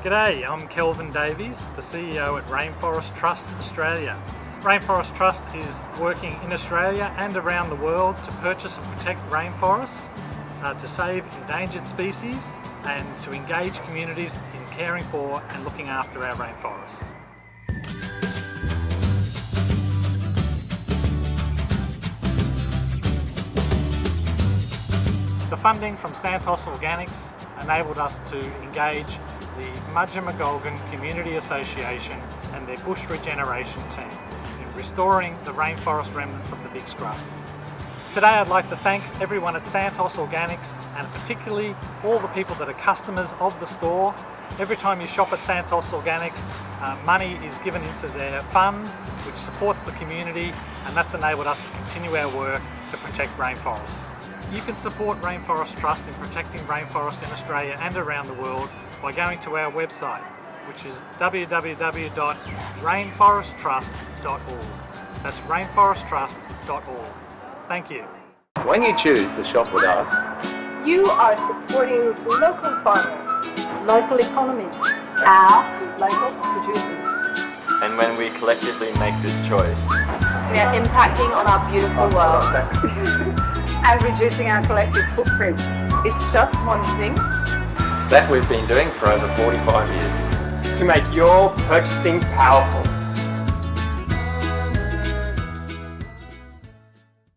G'day, I'm Kelvin Davies, the CEO at Rainforest Trust Australia. Rainforest Trust is working in Australia and around the world to purchase and protect rainforests, to save endangered species and to engage communities in caring for and looking after our rainforests. The funding from Santos Organics enabled us to engage the Mudgee-Magolgan Community Association and their bush regeneration team in restoring the rainforest remnants of the big scrub. Today I'd like to thank everyone at Santos Organics and particularly all the people that are customers of the store. Every time you shop at Santos Organics, money is given into their fund which supports the community, and that's enabled us to continue our work to protect rainforests. You can support Rainforest Trust in protecting rainforests in Australia and around the world by going to our website, which is www.rainforesttrust.org. That's rainforesttrust.org. Thank you. When you choose to shop with us, you are supporting local farmers, local economies, our local producers. and when we collectively make this choice, We are impacting on our beautiful world. and reducing our collective footprint. It's just one thing. that we've been doing for over 45 years. to make your purchasing powerful.